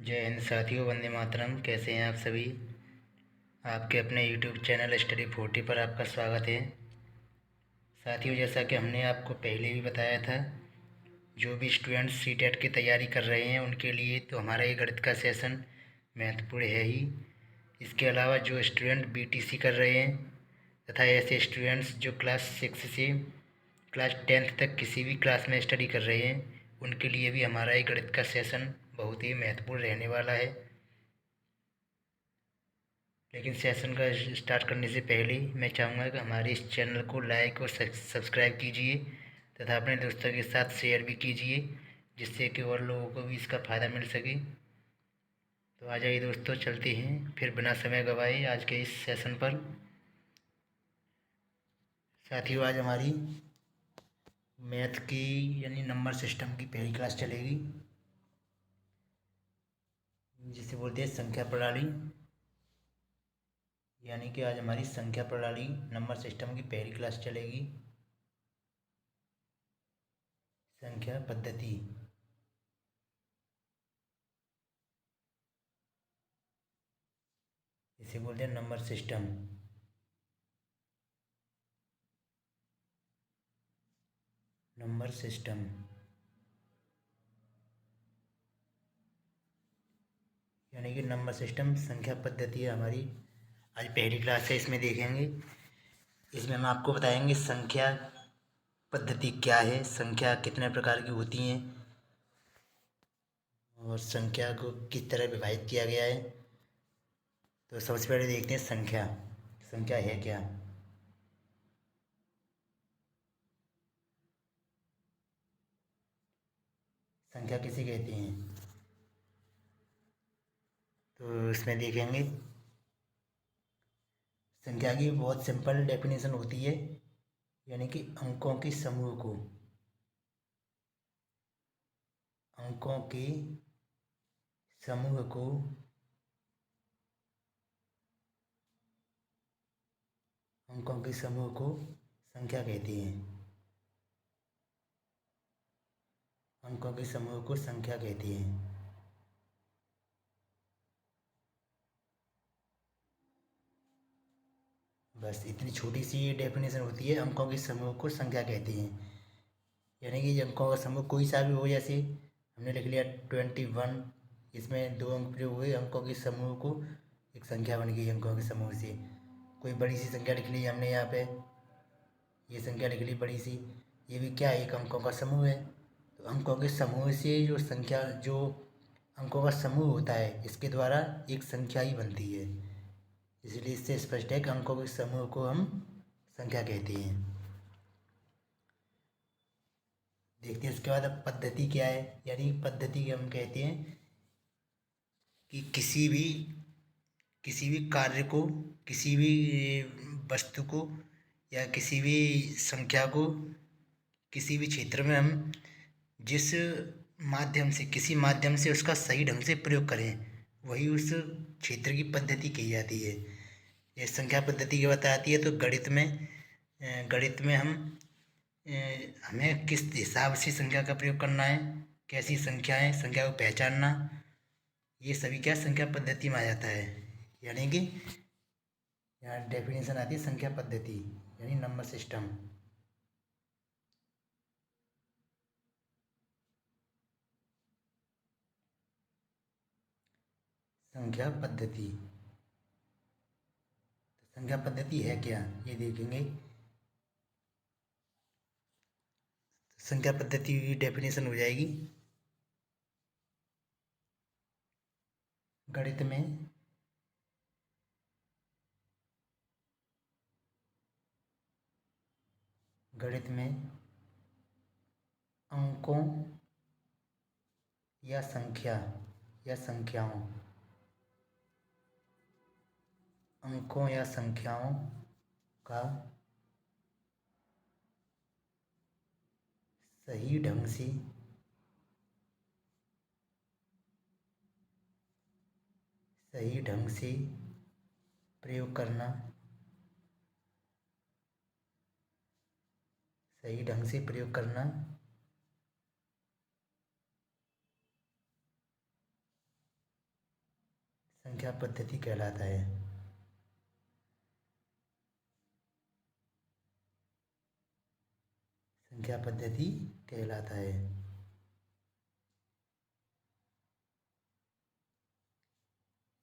जय हिंद साथियों, वंदे मातरम। कैसे हैं आप सभी। आपके अपने यूट्यूब चैनल स्टडी 40 पर आपका स्वागत है। साथियों, जैसा कि हमने आपको पहले भी बताया था, जो भी स्टूडेंट्स सीटेट की तैयारी कर रहे हैं उनके लिए तो हमारा ये गणित का सेशन महत्वपूर्ण है ही। इसके अलावा जो स्टूडेंट बीटीसी कर रहे हैं तथा ऐसे स्टूडेंट्स जो क्लास 6 से क्लास 10th तक किसी भी क्लास में स्टडी कर रहे हैं उनके लिए भी हमारा ये गणित का सेशन बहुत ही महत्वपूर्ण रहने वाला है। लेकिन सेशन का स्टार्ट करने से पहले मैं चाहूँगा कि हमारे इस चैनल को लाइक और सब्सक्राइब कीजिए तथा अपने दोस्तों के साथ शेयर भी कीजिए, जिससे कि और लोगों को भी इसका फ़ायदा मिल सके। तो आ जाइए दोस्तों, चलते हैं फिर बिना समय गवाए आज के इस सेशन पर। साथियों, आज हमारी मैथ की यानी नंबर सिस्टम की पहली क्लास चलेगी, जिसे बोलते हैं संख्या प्रणाली। यानी कि आज हमारी संख्या प्रणाली नंबर सिस्टम की पहली क्लास चलेगी। संख्या पद्धति, इसे बोलते हैं नंबर सिस्टम। नंबर सिस्टम यानी कि नंबर सिस्टम संख्या पद्धति है हमारी आज पहली क्लास है। इसमें देखेंगे, इसमें हम आपको बताएंगे संख्या पद्धति क्या है, संख्या कितने प्रकार की होती हैं और संख्या को किस तरह विभाजित किया गया है। तो सबसे पहले देखते हैं संख्या। संख्या है क्या। संख्या किसे कहते हैं, तो इसमें देखेंगे संख्या की बहुत सिंपल डेफिनेशन होती है, यानी कि अंकों के समूह को, अंकों के समूह को अंकों के समूह को संख्या कहते हैं। अंकों के समूह को संख्या कहते हैं। बस इतनी छोटी सी ये डेफिनेशन होती है, अंकों के समूह को संख्या कहते हैं। यानी कि अंकों का समूह कोई सा भी हो, जैसे हमने लिख लिया 21, इसमें 2 अंक प्रयोग हुए, अंकों के समूह को एक संख्या बन गई अंकों के समूह से। कोई बड़ी सी संख्या लिख ली हमने यहाँ पे, ये संख्या लिख ली बड़ी सी, ये भी क्या है, एक अंकों का समूह है। तो अंकों के समूह से जो संख्या, जो अंकों का समूह होता है, इसके द्वारा एक संख्या ही बनती है। इसलिए इससे स्पष्ट है कि अंकों के समूह को हम संख्या कहते हैं। देखते हैं इसके बाद अब पद्धति क्या है। यानी पद्धति के हम कहते हैं कि किसी भी कार्य को, किसी भी वस्तु को या किसी भी संख्या को किसी भी क्षेत्र में हम जिस माध्यम से, किसी माध्यम से उसका सही ढंग से प्रयोग करें, वही उस क्षेत्र की पद्धति कही जाती है। ये संख्या पद्धति की बताती है। तो गणित में हम हमें किस हिसाब से संख्या का प्रयोग करना है, कैसी संख्याएं, संख्या को पहचानना, ये सभी क्या संख्या पद्धति में आ जाता है। यानी कि यहाँ डेफिनेशन आती है संख्या पद्धति यानी नंबर सिस्टम। संख्या पद्धति, संख्या पद्धति है क्या ये देखेंगे। संख्या पद्धति की डेफिनेशन हो जाएगी, गणित में गणित में अंकों या संख्या या संख्याओं, अंकों या संख्याओं का सही ढंग से प्रयोग करना, सही ढंग से प्रयोग करना, संख्या पद्धति कहलाता है। संख्या पद्धति कहलाता है।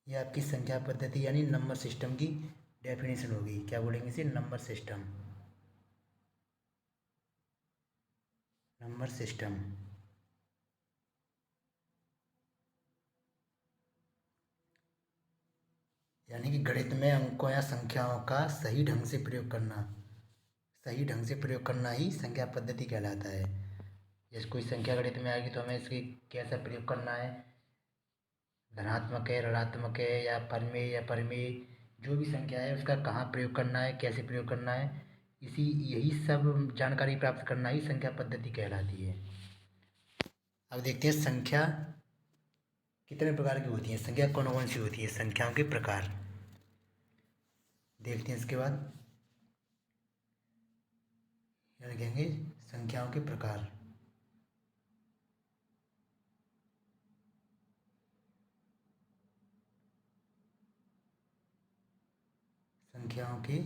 ये आपकी संख्या पद्धति यानी नंबर सिस्टम की डेफिनेशन होगी। क्या बोलेंगे इसे? Number system. नंबर सिस्टम यानी कि गणित में अंकों या संख्याओं का सही ढंग से प्रयोग करना। सही ढंग से प्रयोग करना ही संख्या पद्धति कहलाता है। जैसे कोई संख्या गणित में आएगी तो हमें इसकी कैसा प्रयोग करना है, धनात्मक है, ऋणात्मक है, या परमेय या परमेय, जो भी संख्या है उसका कहाँ प्रयोग करना है, कैसे प्रयोग करना है, यही सब जानकारी प्राप्त करना ही संख्या पद्धति कहलाती है। अब देखते हैं संख्या कितने प्रकार की होती है, संख्या कौन कौन सी होती है, संख्याओं के प्रकार देखते हैं। इसके बाद लिखेंगे संख्याओं के प्रकार। संख्याओं के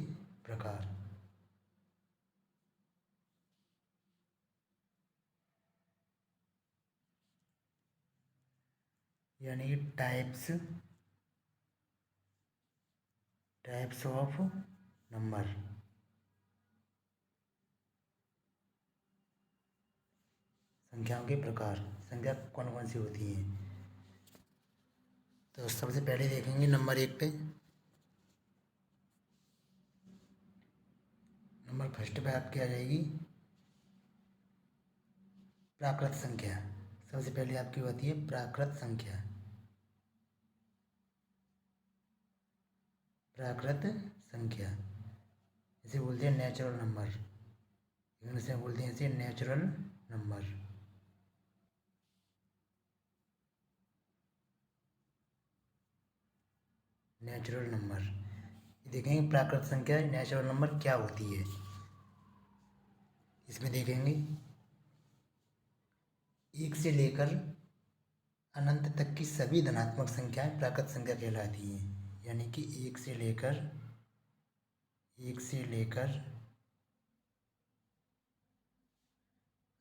प्रकार यानी टाइप्स ऑफ नंबर। संख्याओं के प्रकार, संख्या कौन कौन सी होती हैं। तो सबसे पहले देखेंगे नंबर 1 पे। नंबर फर्स्ट पे आपकी आ जाएगी प्राकृत संख्या। सबसे पहले आपकी होती है प्राकृत संख्या। प्राकृत संख्या इसे बोलते हैं नेचुरल नंबर, इंग्लिश में बोलते हैं इसे नेचुरल नंबर। नेचुरल नंबर देखेंगे प्राकृत संख्या नेचुरल नंबर क्या होती है। इसमें देखेंगे 1 से लेकर अनंत तक की सभी धनात्मक संख्याएं प्राकृत संख्या कहलाती हैं। यानी कि 1 से लेकर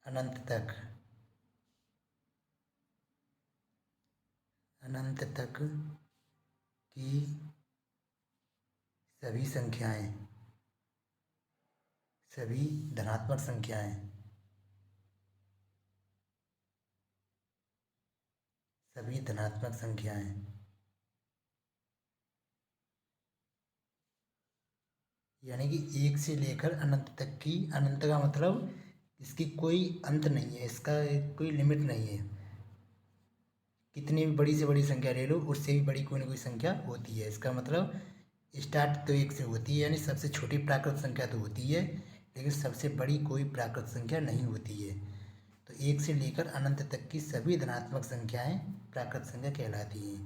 अनंत तक की सभी संख्याएं, सभी धनात्मक संख्याएं, सभी धनात्मक संख्याएं यानी कि 1 से लेकर अनंत तक की, अनंत का मतलब इसकी कोई अंत नहीं है, इसका कोई लिमिट नहीं है। कितनी भी बड़ी से बड़ी संख्या ले लो, उससे भी बड़ी कोई ना कोई संख्या होती है। इसका मतलब स्टार्ट तो 1 से होती है, यानी सबसे छोटी प्राकृत संख्या तो होती है, लेकिन सबसे बड़ी कोई प्राकृत संख्या नहीं होती है। तो 1 से लेकर अनंत तक की सभी धनात्मक संख्याएं प्राकृत संख्या कहलाती हैं।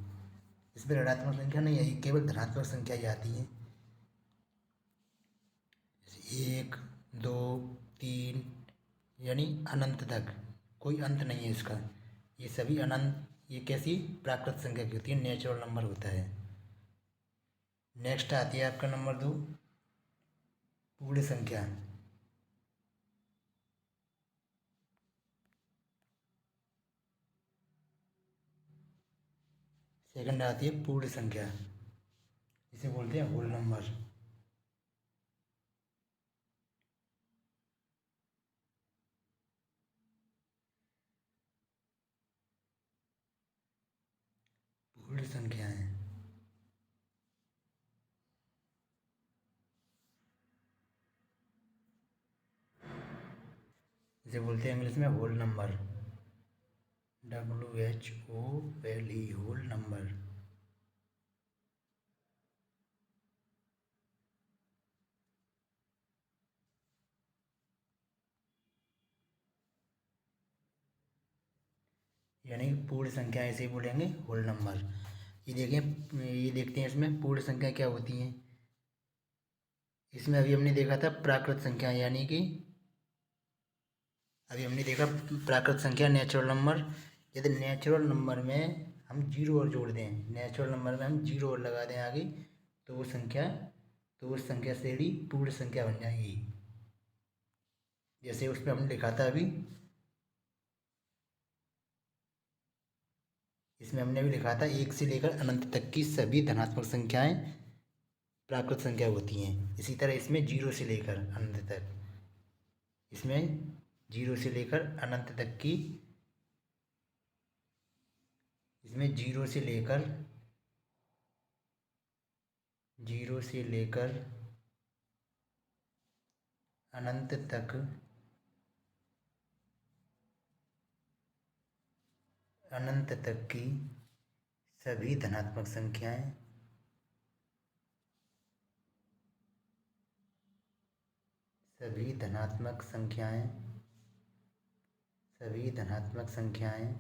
इसमें ऋणात्मक संख्या नहीं आई, केवल धनात्मक संख्या ही आती हैं। 1 2 3 यानी अनंत तक, कोई अंत नहीं है इसका। ये सभी अनंत, ये कैसी प्राकृत संख्या की होती है, नेचुरल नंबर होता है। नेक्स्ट आती है आपका नंबर 2 पूर्ण संख्या। सेकंड आती है पूर्ण संख्या, इसे बोलते हैं होल नंबर। पूर्ण संख्याएं इसे बोलते हैं इंग्लिश में whole number, WHOLE, whole number. यानी पूर्ण संख्या ऐसे ही बोलेंगे होल नंबर। ये देखें, ये देखते हैं इसमें पूर्ण संख्या क्या होती हैं। इसमें अभी हमने देखा था प्राकृत संख्या, यानी कि अभी हमने देखा प्राकृत संख्या नेचुरल नंबर। यदि नेचुरल नंबर में हम जीरो और जोड़ दें, नेचुरल नंबर में हम जीरो और लगा दें आगे, तो वो संख्या श्रेणी पूर्ण संख्या बन जाएगी। जैसे उसमें हमने लिखा था अभी, इसमें हमने भी लिखा था 1 से लेकर अनंत तक की सभी धनात्मक संख्याएं प्राकृत संख्या होती हैं। इसी तरह इसमें 0 से लेकर अनंत तक, इसमें 0 से लेकर अनंत तक की, इसमें 0 से लेकर अनंत तक की सभी धनात्मक संख्याएं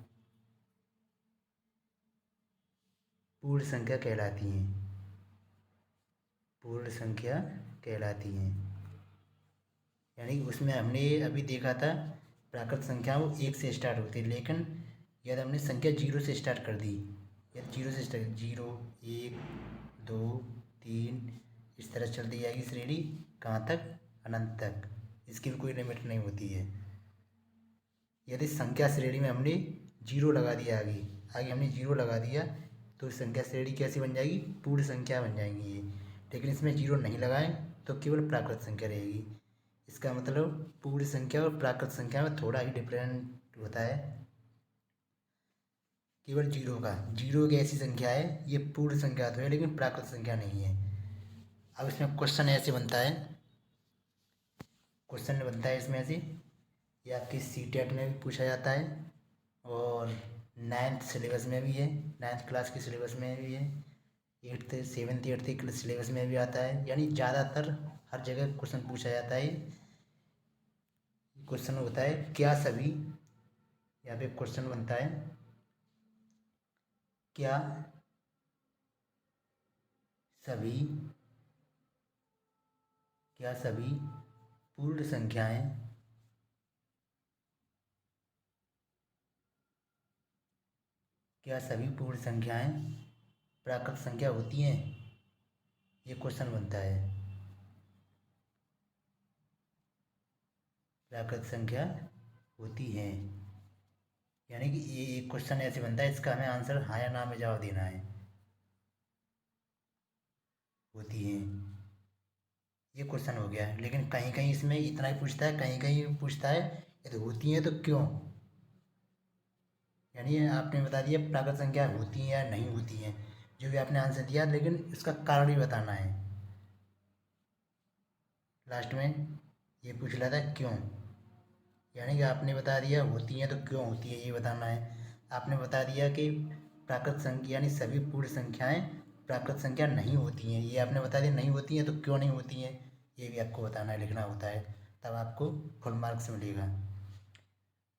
पूर्ण संख्या कहलाती हैं। यानी कि उसमें हमने अभी देखा था प्राकृत संख्या वो 1 से स्टार्ट होती है, लेकिन यदि हमने संख्या 0 से स्टार्ट कर दी, या 0 से स्टार्ट 0 1 2 3 इस तरह चलती जाएगी श्रेणी, कहाँ तक? अनंत तक। इसकी भी कोई लिमिट नहीं होती है। यदि संख्या श्रेणी में हमने 0 लगा दिया, आगे हमने 0 लगा दिया, तो संख्या श्रेणी कैसी बन जाएगी? पूर्ण संख्या बन जाएंगी ये। लेकिन इसमें 0 नहीं लगाएं तो केवल प्राकृत संख्या रहेगी। इसका मतलब पूर्ण संख्या और प्राकृत संख्या में थोड़ा ही डिफरेंट होता है। केवल 0 एक ऐसी संख्या है, ये पूर्ण संख्या तो है लेकिन प्राकृत संख्या नहीं है। अब इसमें क्वेश्चन ऐसे बनता है, इसमें ऐसे, ये आपकी CTET में भी पूछा जाता है और 9th सिलेबस में भी है, 9th क्लास के सिलेबस में भी है, 8th 7th 8th के सिलेबस में भी आता है। यानी ज़्यादातर हर जगह क्वेश्चन पूछा जाता है। क्वेश्चन होता है क्या सभी, यहाँ पे क्वेश्चन बनता है क्या सभी पूर्ण संख्याएं प्राकृत संख्या होती हैं? ये क्वेश्चन बनता है। प्राकृत संख्या होती हैं, यानी कि ये एक क्वेश्चन ऐसे बनता है, इसका हमें आंसर हाँ या ना में जवाब देना है। होती हैं, ये क्वेश्चन हो गया। लेकिन कहीं कहीं इसमें इतना ही पूछता है, कहीं कहीं पूछता है यदि होती हैं तो क्यों। यानी आपने बता दिया प्राकृत संख्या होती हैं या नहीं होती हैं, जो भी आपने आंसर दिया, लेकिन इसका कारण भी बताना है। लास्ट में ये पूछ रहा था क्यों, यानी कि आपने बता दिया होती हैं तो क्यों होती है ये बताना है। आपने बता दिया कि प्राकृत संख्या यानी सभी पूर्ण संख्याएं प्राकृत संख्या नहीं होती हैं, ये आपने बता दिया नहीं होती हैं, तो क्यों नहीं होती हैं ये भी आपको बताना है, लिखना होता है, तब आपको फुल मार्क्स मिलेगा।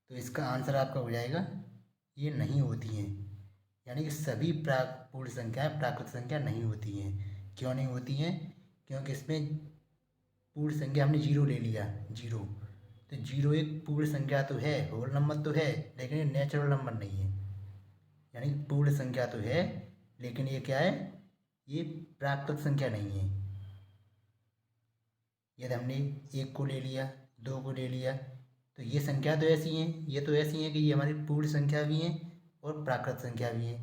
तो इसका आंसर आपका हो जाएगा ये नहीं होती हैं, यानी कि सभी पूर्ण संख्याएं प्राकृत संख्या नहीं होती हैं। क्यों नहीं होती हैं? क्योंकि इसमें पूर्ण संख्या हमने 0 ले लिया, 0, तो 0 एक पूर्ण संख्या तो है, होल नंबर तो है, लेकिन ये नेचुरल नंबर नहीं है। यानी पूर्ण संख्या तो है लेकिन ये क्या है? ये प्राकृत संख्या नहीं है। यदि हमने 1 को ले लिया, 2 को ले लिया, तो ये संख्या तो ऐसी हैं, ये तो ऐसी हैं कि ये हमारी पूर्ण संख्या भी हैं और प्राकृत संख्या भी है।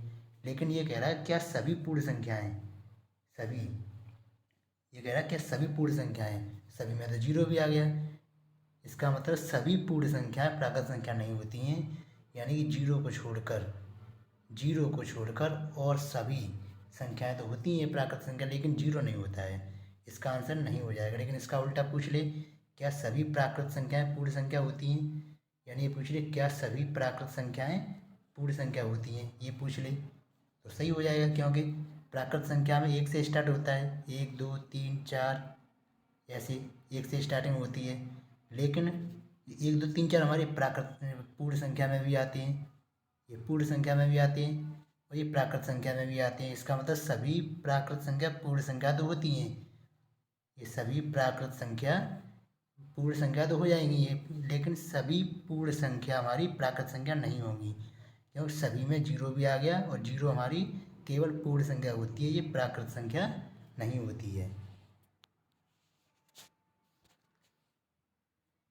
लेकिन ये कह रहा है क्या सभी पूर्ण संख्याएं, सभी, ये कह रहा है क्या सभी पूर्ण संख्याएं, सभी में तो 0 भी आ गया। इसका मतलब सभी पूर्ण संख्याएं प्राकृत संख्या नहीं होती हैं, यानी कि 0 को छोड़कर और सभी संख्याएं तो होती हैं प्राकृत संख्या, लेकिन 0 नहीं होता है। इसका आंसर नहीं हो जाएगा। लेकिन इसका उल्टा पूछ ले, क्या सभी प्राकृत संख्याएं पूर्ण संख्या होती हैं, यानी ये पूछ ले क्या सभी प्राकृत संख्याएं पूर्ण संख्या होती हैं, ये पूछ ले तो सही हो जाएगा। क्योंकि प्राकृत संख्या में 1 से स्टार्ट होता है, 1 2 3 4 ऐसे 1 से स्टार्टिंग होती है। लेकिन 1 2 3 4 हमारी प्राकृत पूर्ण संख्या में भी आती हैं, ये पूर्ण संख्या में भी आते हैं और ये प्राकृत संख्या में भी आते हैं। इसका मतलब सभी प्राकृत संख्या पूर्ण संख्या तो होती हैं, ये सभी प्राकृत संख्या पूर्ण संख्या तो हो जाएंगी ये, लेकिन सभी पूर्ण संख्या हमारी प्राकृत संख्या नहीं होंगी। क्योंकि सभी में जीरो भी आ गया और जीरो हमारी केवल पूर्ण संख्या होती है, ये प्राकृत संख्या नहीं होती है।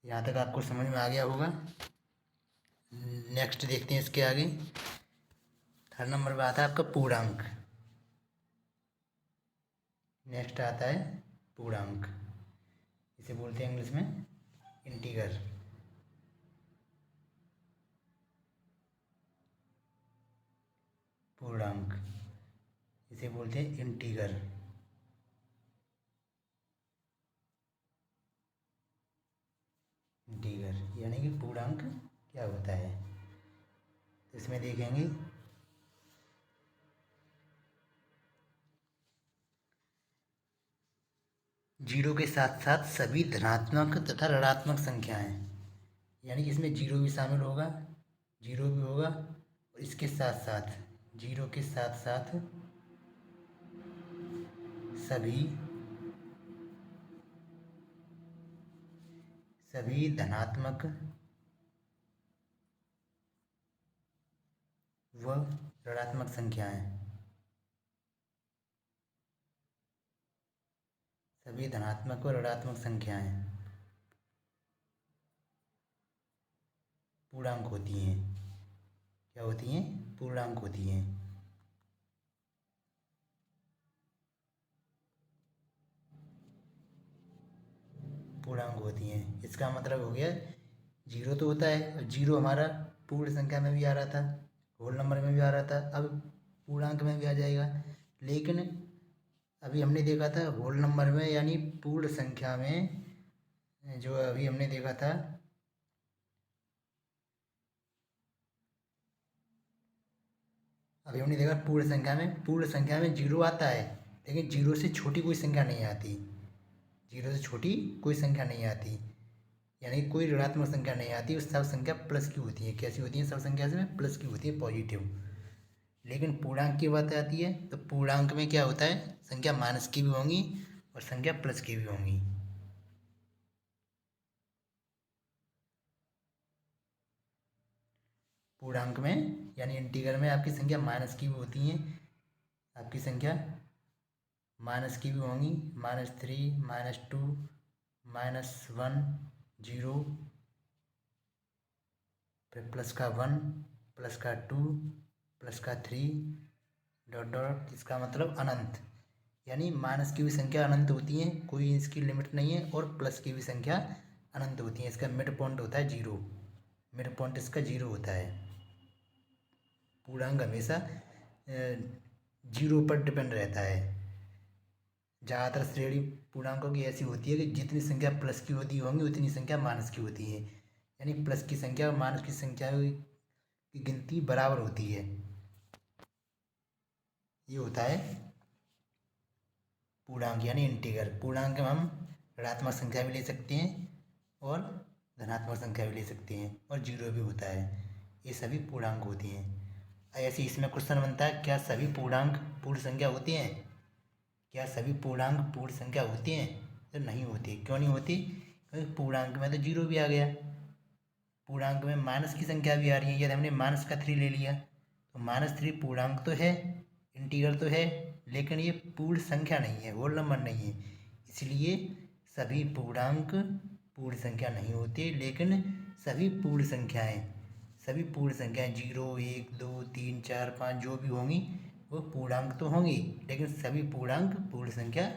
यहाँ तक आपको समझ में आ गया होगा। नेक्स्ट देखते हैं इसके आगे। थर्ड नंबर पे आता है आपका पूर्णांक। नेक्स्ट आता है पूर्णांक, इसे बोलते हैं इंग्लिश में इंटीगर। पूर्णांक इसे बोलते हैं इंटीगर। इंटीगर यानी कि पूर्णांक क्या होता है, तो इसमें देखेंगे जीरो के साथ साथ सभी धनात्मक तथा ऋणात्मक संख्याएं, यानी कि इसमें जीरो भी शामिल होगा, जीरो भी होगा, और इसके साथ साथ जीरो के साथ साथ सभी धनात्मक व ऋणात्मक संख्याएं, सभी धनात्मक व ऋणात्मक संख्याएं पूर्णांक होती हैं। क्या होती हैं? पूर्णांक होती हैं। पूर्णांक होती हैं, इसका मतलब हो गया जीरो तो होता है, और जीरो हमारा पूर्ण संख्या में भी आ रहा था, होल नंबर में भी आ रहा था, अब पूर्णांक में भी आ जाएगा। लेकिन अभी हमने देखा था होल नंबर में यानी पूर्ण संख्या में, जो अभी हमने देखा था पूर्ण संख्या में जीरो आता है, लेकिन जीरो से छोटी कोई संख्या नहीं आती, जीरो से छोटी कोई संख्या नहीं आती, यानी कोई ऋणात्मक संख्या नहीं आती, उस सब संख्या प्लस की होती है। कैसी होती है? सब संख्या से प्लस की होती है, पॉजिटिव। लेकिन पूर्णांक की बात आती है तो पूर्णांक में क्या होता है, संख्या माइनस की भी होंगी और संख्या प्लस की भी होंगी। पूर्णांक में यानी इंटीगर में आपकी संख्या माइनस की भी होती हैं, आपकी संख्या माइनस की भी होंगी, -3, -2, -1, 0, फिर प्लस का 1, प्लस का 2, प्लस का 3, डॉट डॉट, इसका मतलब अनंत, यानी माइनस की भी संख्या अनंत होती है, कोई इसकी लिमिट नहीं है, और प्लस की भी संख्या अनंत होती है। इसका मिड पॉइंट होता है जीरो, मिड पॉइंट इसका जीरो होता है। पूर्णांक हमेशा जीरो पर डिपेंड रहता है। ज़्यादातर श्रेणी पूर्णांकों की ऐसी होती है कि जितनी संख्या प्लस की होती होंगी उतनी संख्या माइनस की होती है, यानी प्लस की संख्या और माइनस की संख्या की गिनती बराबर होती है। ये होता है पूर्णांक यानी इंटीगर। पूर्णांक में हम ऋणात्मक संख्या भी ले सकते हैं और धनात्मक संख्या भी ले सकते हैं, और जीरो भी होता है। ये सभी पूर्णांक होती हैं। ऐसे इसमें क्वेश्चन बनता है, क्या सभी पूर्णांक पूर्ण संख्या होती हैं? क्या सभी पूर्णांक पूर्ण संख्या होती हैं? तो नहीं होती। क्यों नहीं होती? क्योंकि पूर्णांक में तो जीरो भी आ गया, पूर्णांक में माइनस की संख्या भी आ रही है। यदि हमने -3 ले लिया तो -3 पूर्णांक तो है, इंटीगर तो है, लेकिन ये पूर्ण संख्या नहीं है, होल नंबर नहीं है। इसलिए सभी पूर्णांक पूर्ण संख्या नहीं होती, लेकिन सभी पूर्ण संख्याएं 0, 1, 2, 3, 4, 5 जो भी होंगी वो पूर्णांक तो होंगी, लेकिन सभी पूर्णांक पूर्ण संख्या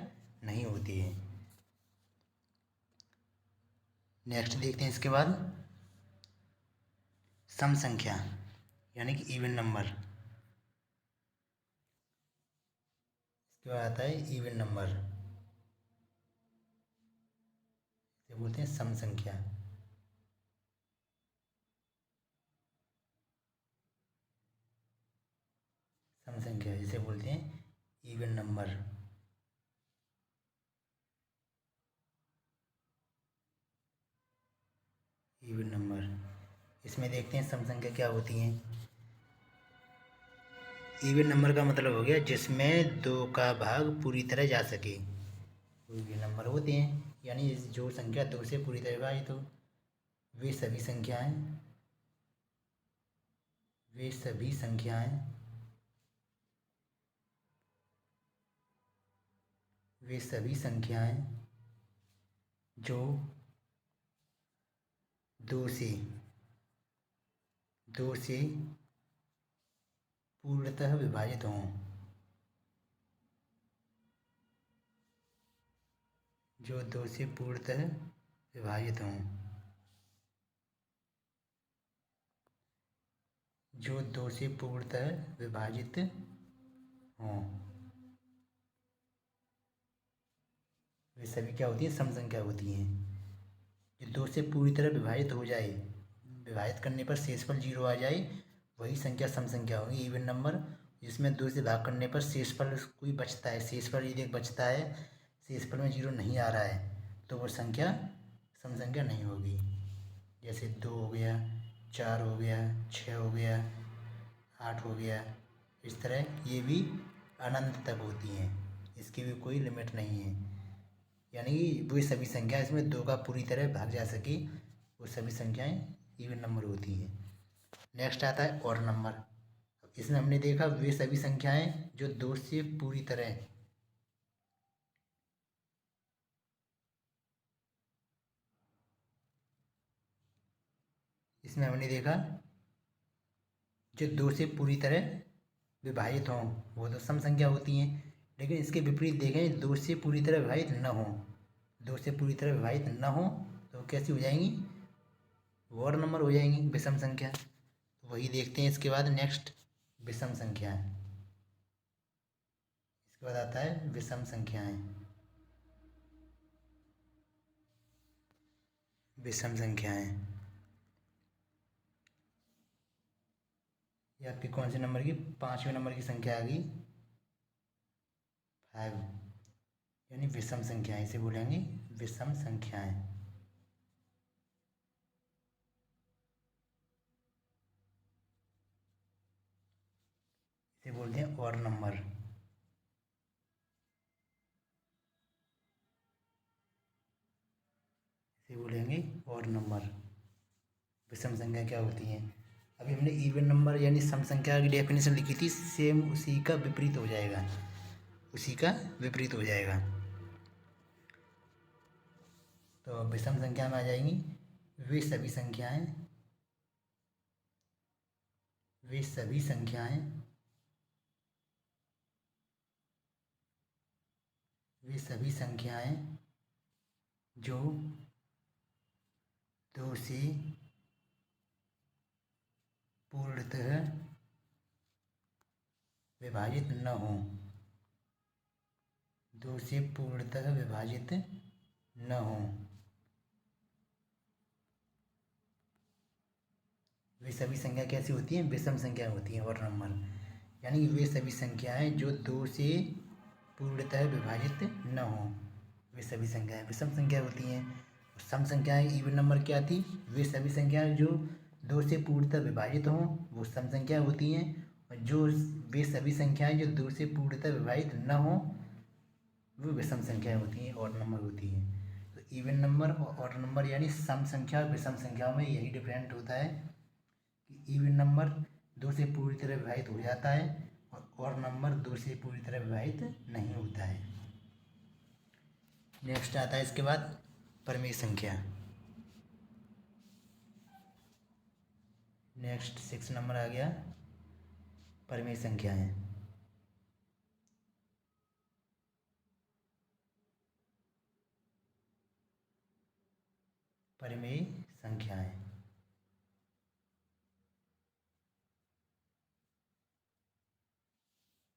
नहीं होती है। नेक्स्ट देखते हैं इसके बाद सम संख्या यानी कि इवन नंबर। इसके बाद आता है इवन नंबर, इसे बोलते हैं सम संख्या। सम संख्या जिसे बोलते हैं इवन नंबर। इवन नंबर, इसमें देखते हैं सम संख्या क्या होती हैं। इवन नंबर का मतलब हो गया जिसमें दो का भाग पूरी तरह जा सके, कोई भी नंबर होते हैं, यानी जो संख्या दो से पूरी तरह विभाजित हो, वे सभी संख्याएं वे सभी संख्याएं वे सभी संख्याएं जो दो से पूर्णतः विभाजित हों, जो दो से पूर्णतः विभाजित हों, जो दो से पूर्णतः विभाजित हों। वे सभी क्या होती हैं? सम संख्या होती हैं। जो दो से पूरी तरह विभाजित हो जाए, विभाजित करने पर शेषफल 0 आ जाए, वही संख्या सम संख्या होगी। इवन नंबर जिसमें दो से भाग करने पर शेषफल कोई बचता है, शेषफल यदि बचता है, शेषफल में 0 नहीं आ रहा है, तो वो संख्या सम संख्या नहीं होगी। जैसे 2 हो गया, 4 हो गया, 6 हो गया, 8 हो गया। इस तरह ये भी अनंत तक होती हैं, इसकी भी कोई लिमिट नहीं है। यानी कि वो सभी संख्या इसमें दो का पूरी तरह भाग जा सके, वो सभी संख्याएं इवन नंबर होती हैं। नेक्स्ट आता है और नंबर। इसमें हमने देखा वे सभी संख्याएं जो दो से पूरी तरह इसमें हमने देखा जो दो से पूरी तरह विभाजित हों, वो तो सम संख्या होती हैं। लेकिन इसके विपरीत देखें, दो से पूरी तरह विभाजित न हों, दो से पूरी तरह विभाजित न हों तो कैसी हो जाएंगी? और नंबर हो जाएंगी, विषम संख्या। वही देखते हैं इसके बाद नेक्स्ट, विषम संख्याएं। इसके बाद आता है विषम संख्याएं। विषम संख्याएं ये आपकी कौन से नंबर की? 5वें नंबर की संख्या आ गई 5, यानी विषम संख्याएं। इसे बोलेंगे विषम संख्याएं। इसे बोलते हैं और नंबर। इसे बोलेंगे और नंबर। विषम संख्या क्या होती हैं? अभी हमने इवन नंबर यानी सम संख्या की डेफिनेशन लिखी थी, सेम उसी का विपरीत हो जाएगा, उसी का विपरीत हो जाएगा। तो विषम संख्या में आ जाएंगी वे सभी संख्याएं वे सभी संख्याएं वे सभी संख्याएं जो दो से पूर्णतः विभाजित न हों, दो से पूर्णतः विभाजित न हों, वे सभी संख्या कैसी होती हैं? विषम संख्या होती हैं और नंबर। यानी कि वे सभी संख्याएं जो दो से पूर्णतः विभाजित न हों, वे सभी संख्याएं विषम संख्या होती हैं। सम संख्याएं इवन नंबर क्या थी? वे सभी संख्याएं जो दो से पूर्णतः विभाजित हों, वो सम संख्या होती हैं। और जो वे सभी संख्याएं जो दो से पूर्णतः विभाजित न हों, वो विषम संख्याएं होती हैं और नंबर होती हैं। तो इवन नंबर और नंबर यानी सम संख्या और विषम संख्याओं में यही डिफरेंट होता है कि इवन नंबर दो से पूरी तरह विभाजित हो जाता है और नंबर दो से पूरी तरह विभाजित नहीं होता है। नेक्स्ट आता है इसके बाद परमेय संख्या। नेक्स्ट 6 नंबर आ गया परमेय संख्याएं। परमेय संख्याएं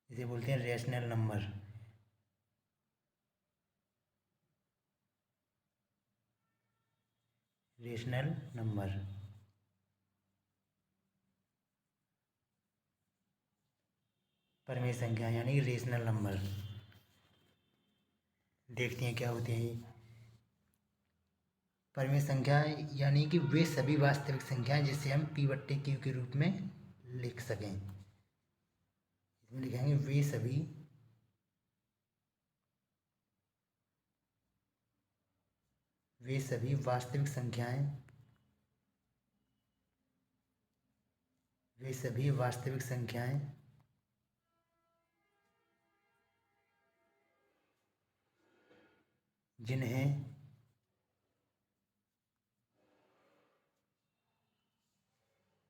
इसे बोलते हैं रेशनल नंबर। रेशनल नंबर परमेय संख्या यानी रेशनल नंबर। देखते हैं क्या होते हैं। परमेय संख्या यानी कि वे सभी वास्तविक संख्याएं जिसे हम P/Q के रूप में लिख सकें। इसमें लिखेंगे वे सभी वास्तविक संख्याएं वे सभी वास्तविक संख्याएं जिन्हें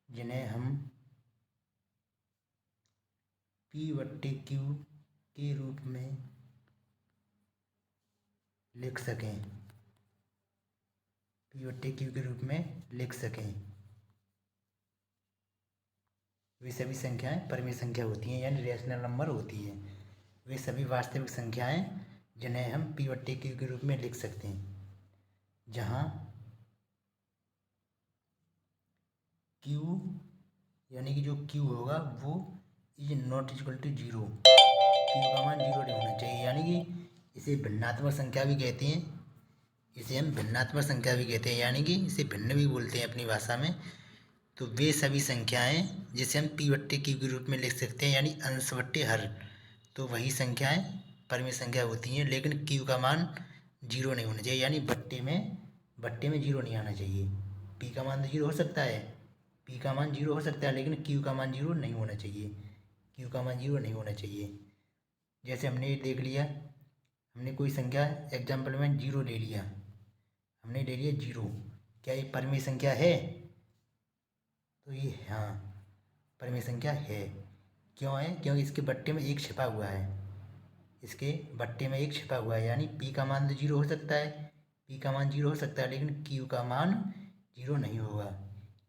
जिन्हें हम P/Q के रूप में लिख सकें, P/Q के रूप में लिख सकें। वे सभी संख्याएं परिमेय संख्या होती हैं, यानी रेशनल नंबर होती हैं। वे सभी वास्तविक संख्याएं जिन्हें हम P/Q के रूप में लिख सकते हैं, जहाँ Q यानी कि जो Q होगा वो is not equal to zero, Q का मान जीरो नहीं होना चाहिए। यानी कि इसे भिन्नात्मक संख्या भी कहते हैं, इसे हम भिन्नात्मक संख्या भी कहते हैं, यानी कि इसे भिन्न भी बोलते हैं अपनी भाषा में। तो वे सभी संख्याएं जिसे हम P/Q के रूप में लिख सकते हैं, यानी अंश बट्टे हर, तो वही संख्याएं परिमेय संख्या होती हैं। लेकिन Q का मान जीरो नहीं होना चाहिए, यानी बट्टे में जीरो नहीं आना चाहिए। P का मान तो जीरो हो सकता है, P का मान जीरो हो सकता है, लेकिन Q का मान जीरो नहीं होना चाहिए, Q का मान जीरो नहीं होना चाहिए। जैसे हमने देख लिया, हमने कोई संख्या एग्जाम्पल में जीरो ले लिया, हमने ले लिया जीरो, क्या ये परिमेय संख्या है? तो ये हाँ परिमेय संख्या है। क्यों है? क्योंकि इसके बट्टे में एक छिपा हुआ है, इसके बट्टे में एक छिपा हुआ है, यानी P का मान तो जीरो हो सकता है, P का मान जीरो हो सकता है, लेकिन Q का मान जीरो नहीं होगा।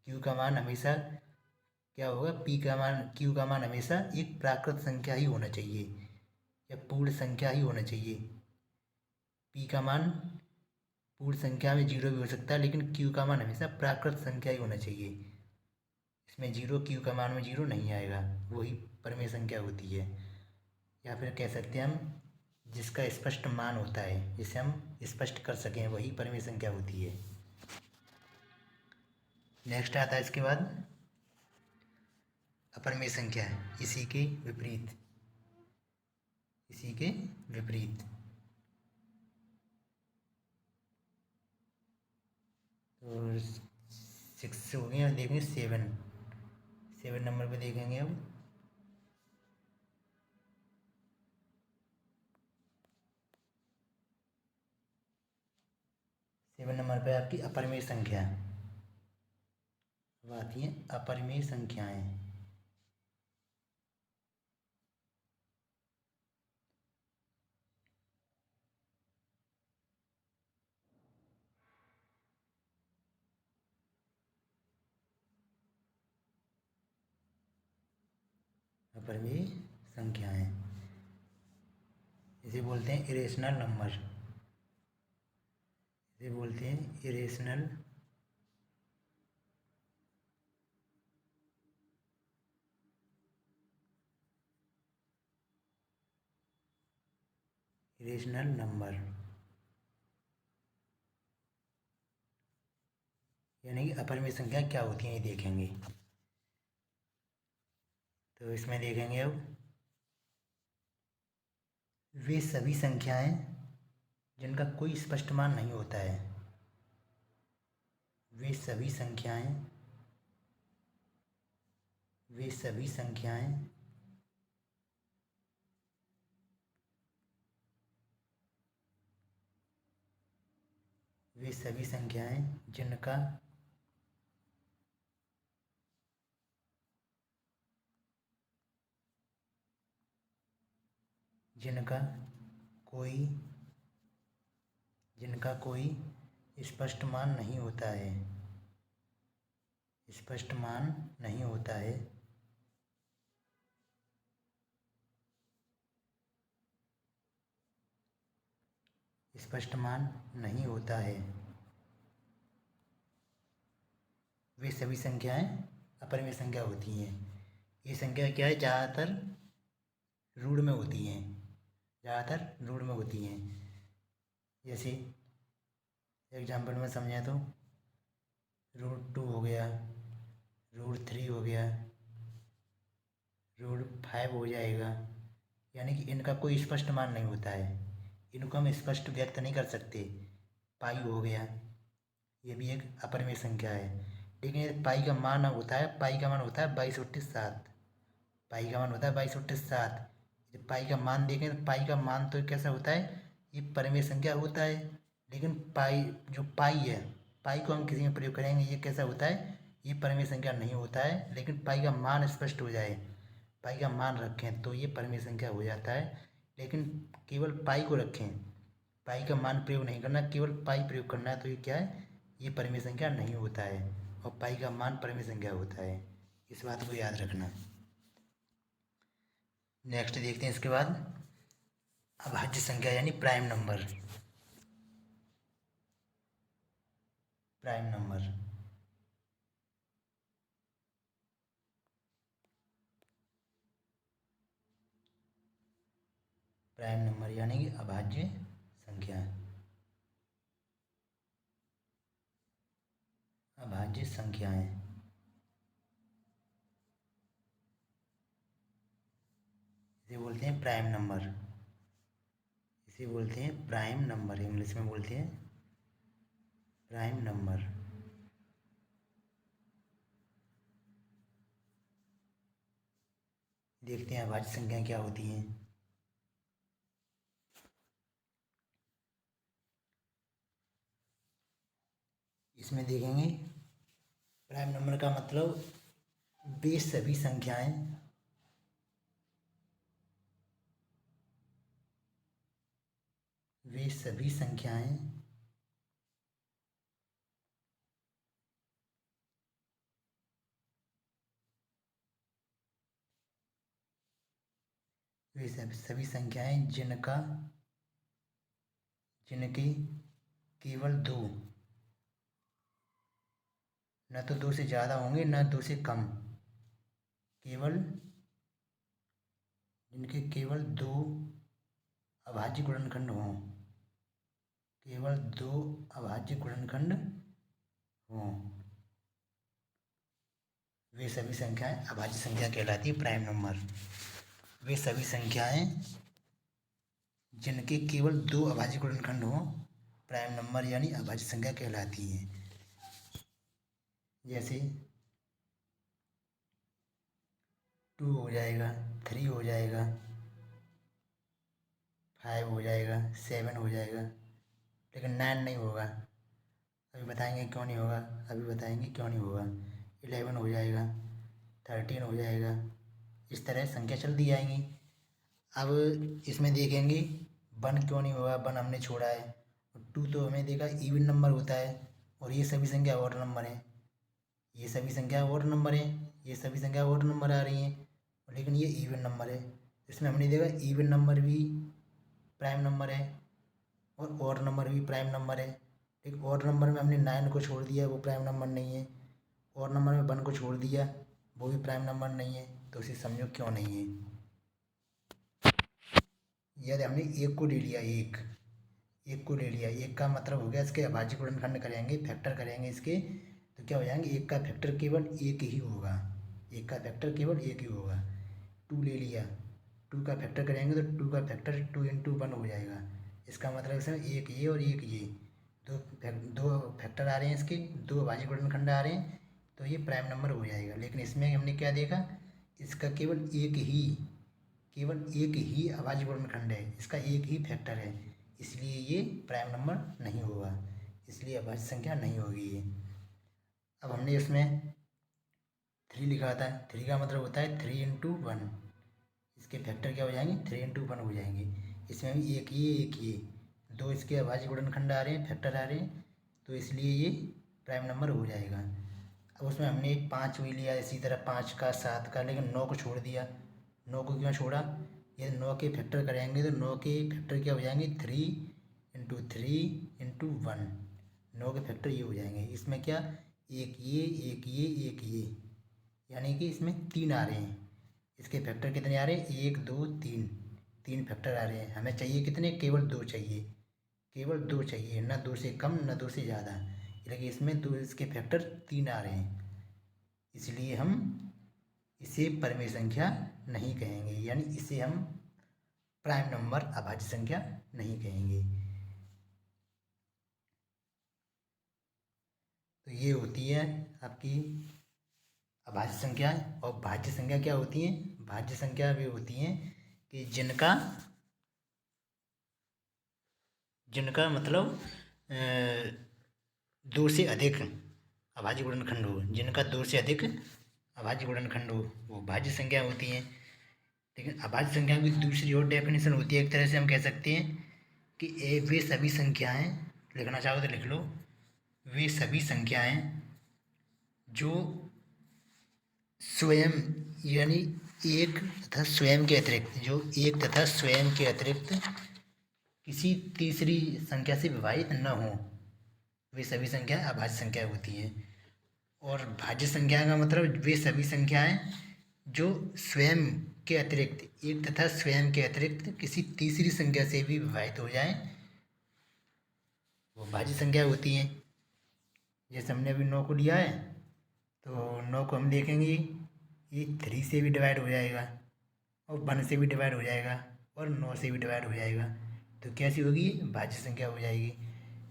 Q का मान हमेशा क्या होगा? Q का मान हमेशा एक प्राकृत संख्या ही होना चाहिए, या पूर्ण संख्या ही होना चाहिए। P का मान पूर्ण संख्या में जीरो भी हो सकता है, लेकिन Q का मान हमेशा प्राकृत संख्या ही होना चाहिए। इसमें जीरो, Q का मान में जीरो नहीं आएगा, वही परिमेय संख्या होती है। या फिर कह सकते हैं हम जिसका स्पष्ट मान होता है, जिसे हम स्पष्ट कर सकें, वही परिमेय संख्या होती है। नेक्स्ट आता है इसके बाद अपरिमेय संख्या, इसी के विपरीत, इसी के विपरीत। तो 6 हो गए, देखेंगे 7 नंबर पे देखेंगे अब। सेवन नंबर पे आपकी अपरिमेय संख्या, अब आती हैं अपरिमेय संख्याएं। अपरिमेय संख्याएं इसे बोलते हैं इरेशनल नंबर, इसे बोलते हैं इरेशनल नंबर, यानी कि अपरिमेय संख्या क्या होती हैं ये देखेंगे। तो इसमें देखेंगे अब वे सभी संख्याएं जिनका कोई स्पष्ट मान नहीं होता है, वे सभी संख्याएं वे सभी संख्याएं वे सभी संख्याएं जिनका जिनका कोई जिनका कोई स्पष्ट मान नहीं होता है, स्पष्ट मान नहीं होता है, स्पष्ट मान नहीं होता है, वे सभी संख्याएं अपरिमेय संख्या होती हैं। ये संख्या क्या है? ज़्यादातर रूढ़ में होती हैं, ज़्यादातर रूढ़ में होती हैं। जैसे एग्जाम्पल में समझें तो √2 हो गया, √3 हो गया, √5 हो जाएगा। यानी कि इनका कोई स्पष्ट मान नहीं होता है, इनको हम स्पष्ट व्यक्त नहीं कर सकते। पाई हो गया, ये भी एक अपरिमेय संख्या है, लेकिन यदि पाई का मान होता है, पाई का मान होता है 22/7, पाई का मान होता है 22/7। यदि पाई का मान देखें तो पाई का मान तो कैसा होता है, ये परिमेय संख्या होता है। लेकिन पाई जो पाई है, पाई को हम किसी में प्रयोग करेंगे, ये कैसा होता है, ये परिमेय संख्या नहीं होता है। लेकिन पाई का मान स्पष्ट हो जाए, पाई का मान रखें तो ये परिमेय संख्या हो जाता है। लेकिन केवल पाई को रखें, पाई का मान प्रयोग नहीं करना, केवल पाई प्रयोग करना है, तो ये क्या है, ये परिमेय संख्या नहीं होता है। और पाई का मान परिमेय संख्या होता है, इस बात को याद रखना। नेक्स्ट देखते हैं इसके बाद अभाज्य संख्या यानी prime number. Prime number, prime number यानी कि अभाज्य संख्या, अभाज्य संख्याएं। इसे बोलते हैं प्राइम नंबर, इसे बोलते हैं प्राइम नंबर, इंग्लिश में बोलते हैं प्राइम नंबर। देखते हैं अभाज्य संख्याएं क्या होती हैं। इसमें देखेंगे प्राइम नंबर का मतलब वे सभी संख्याएं, वे सभी संख्याएं वे सभी संख्याएं जिनके केवल दो, न तो दो से ज़्यादा होंगे न दो से कम, केवल जिनके केवल दो अभाज्य गुणनखंड हों, केवल दो अभाज्य गुणनखंड हों, वे सभी संख्याएं अभाज्य संख्या कहलाती है, प्राइम नंबर। वे सभी संख्याएं जिनके केवल दो अभाज्य गुणनखंड हों प्राइम नंबर यानी अभाज्य संख्या कहलाती हैं। जैसे 2 हो जाएगा, 3 हो जाएगा, 5 हो जाएगा, 7 हो जाएगा, लेकिन 9 नहीं होगा। अभी बताएंगे क्यों नहीं होगा, अभी बताएंगे क्यों नहीं होगा। 11 हो जाएगा, 13 हो जाएगा, इस तरह संख्या चलती जाएंगी। अब इसमें देखेंगे 1 क्यों नहीं होगा, 1 हमने छोड़ा है। 2 तो हमें देखा इवन नंबर होता है, और ये सभी संख्या और नंबर है, ये सभी संख्या और नंबर है, ये सभी संख्या और नंबर आ रही हैं, लेकिन ये इवन नंबर है। इसमें हमने देखा इवन नंबर भी प्राइम नंबर है और नंबर भी प्राइम नंबर है। लेकिन और नंबर में हमने 9 को छोड़ दिया, वो प्राइम नंबर नहीं है। और नंबर में 1 को छोड़ दिया, वो भी प्राइम नंबर नहीं है। तो इसे समझो क्यों नहीं है। यदि हमने एक को ले लिया, एक को ले लिया, एक का मतलब हो गया इसके अभाज्य गुणनखंड करेंगे, फैक्टर करेंगे इसके, तो क्या हो जाएंगे, एक का फैक्टर केवल एक ही होगा, एक का फैक्टर केवल एक ही होगा। 2 ले लिया, 2 का फैक्टर करेंगे तो 2 का फैक्टर 2 × 1 हो जाएगा। इसका मतलब इसमें एक ये और एक ये, दो फैक्टर आ रहे हैं इसके, दो अभाज्य गुणनखंड आ रहे हैं, तो ये प्राइम नंबर हो जाएगा। लेकिन इसमें हमने क्या देखा, इसका केवल एक ही अभाज्य गुणनखंड है, इसका एक ही फैक्टर है, इसलिए ये प्राइम नंबर नहीं होगा, इसलिए अभाज्य संख्या नहीं होगी ये। अब हमने इसमें 3 लिखा था, 3 का मतलब होता है 3 × 1, इसके फैक्टर क्या हो जाएंगे, 3 × 1 हो जाएंगे। इसमें भी एक ये दो इसके अभाज्य गुणनखंड आ रहे हैं, फैक्टर आ रहे हैं, तो इसलिए ये प्राइम नंबर हो जाएगा। अब उसमें हमने 5 भी लिया, इसी तरह 5 का, 7 का, लेकिन 9 को छोड़ दिया। 9 को क्यों छोड़ा, ये 9 के फैक्टर करेंगे तो 9 के फैक्टर क्या हो जाएंगे, 3 × 3 × 1, 9 के फैक्टर ये हो जाएंगे। इसमें क्या, एक ये एक ये एक ये, यानी कि इसमें 3 आ रहे हैं। इसके फैक्टर कितने आ रहे हैं, 1 2 3, 3 फैक्टर आ रहे हैं। हमें चाहिए कितने, केवल 2 चाहिए, केवल 2 चाहिए, ना 2 से कम ना 2 से ज़्यादा, लेकिन इसमें 2 इसके फैक्टर 3 आ रहे हैं, इसलिए हम इसे परिमेय संख्या नहीं कहेंगे, यानी इसे हम प्राइम नंबर अभाज्य संख्या नहीं कहेंगे। तो ये होती है आपकी अभाज्य संख्या। और भाज्य संख्या क्या होती है? भाज्य संख्या वे होती हैं कि जिनका मतलब दो से अधिक अभाज्य गुणनखंड हो। जिनका दो से अधिक अभाज्य गुणनखंड हो वो भाज्य संख्या होती हैं। लेकिन अभाज्य संख्या की दूसरी और डेफिनेशन होती है, एक तरह से हम कह सकते हैं कि वे सभी संख्याएं, लिखना चाहो तो लिख लो, वे सभी संख्याएं जो स्वयं यानी एक तथा स्वयं के अतिरिक्त, जो एक तथा स्वयं के अतिरिक्त किसी तीसरी संख्या से विभाजित न हो, वे सभी संख्याएं अभाज्य संख्या होती हैं। और भाज्य संख्या का मतलब वे सभी संख्याएं जो स्वयं के अतिरिक्त, एक तथा स्वयं के अतिरिक्त किसी तीसरी संख्या से भी विभाजित हो जाएं, वो भाज्य संख्या होती हैं। जैसे हमने अभी 9 को लिया है तो 9 को हम देखेंगे ये 3 से भी डिवाइड हो जाएगा और 1 से भी डिवाइड हो जाएगा और 9 से भी डिवाइड हो जाएगा। तो कैसी होगी? भाज्य संख्या हो जाएगी।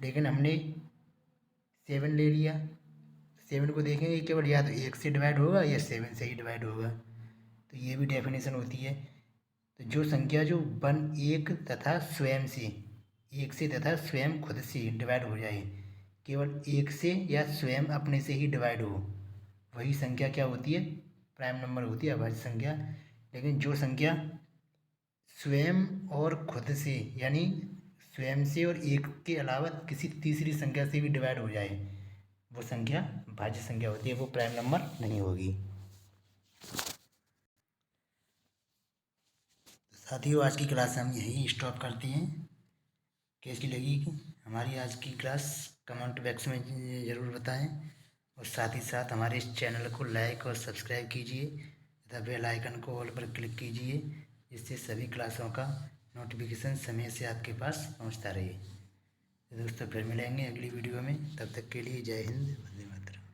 लेकिन हमने 7 ले लिया, 7 को देखेंगे केवल या तो 1 से डिवाइड होगा या 7 से ही डिवाइड होगा। तो ये भी डेफिनेशन होती है। तो जो संख्या जो एक तथा स्वयं से, एक से तथा स्वयं खुद से डिवाइड हो जाए, केवल एक से या स्वयं अपने से ही डिवाइड हो, वही संख्या क्या होती है? प्राइम नंबर होती है, अभाज्य संख्या। लेकिन जो संख्या स्वयं और खुद से यानी स्वयं से और एक के अलावा किसी तीसरी संख्या से भी डिवाइड हो जाए, वो संख्या भाज्य संख्या होती है, वो प्राइम नंबर नहीं होगी। साथियों, आज की क्लास हम यहीं स्टॉप करते हैं। कैसी लगी हमारी आज की क्लास? कमेंट बॉक्स में ज़रूर बताएं। और साथ ही साथ हमारे इस चैनल को लाइक और सब्सक्राइब कीजिए तथा बेल आइकन को ऑल पर क्लिक कीजिए, जिससे सभी क्लासों का नोटिफिकेशन समय से आपके पास पहुंचता रहे। तो दोस्तों, फिर मिलेंगे अगली वीडियो में। तब तक के लिए जय हिंद।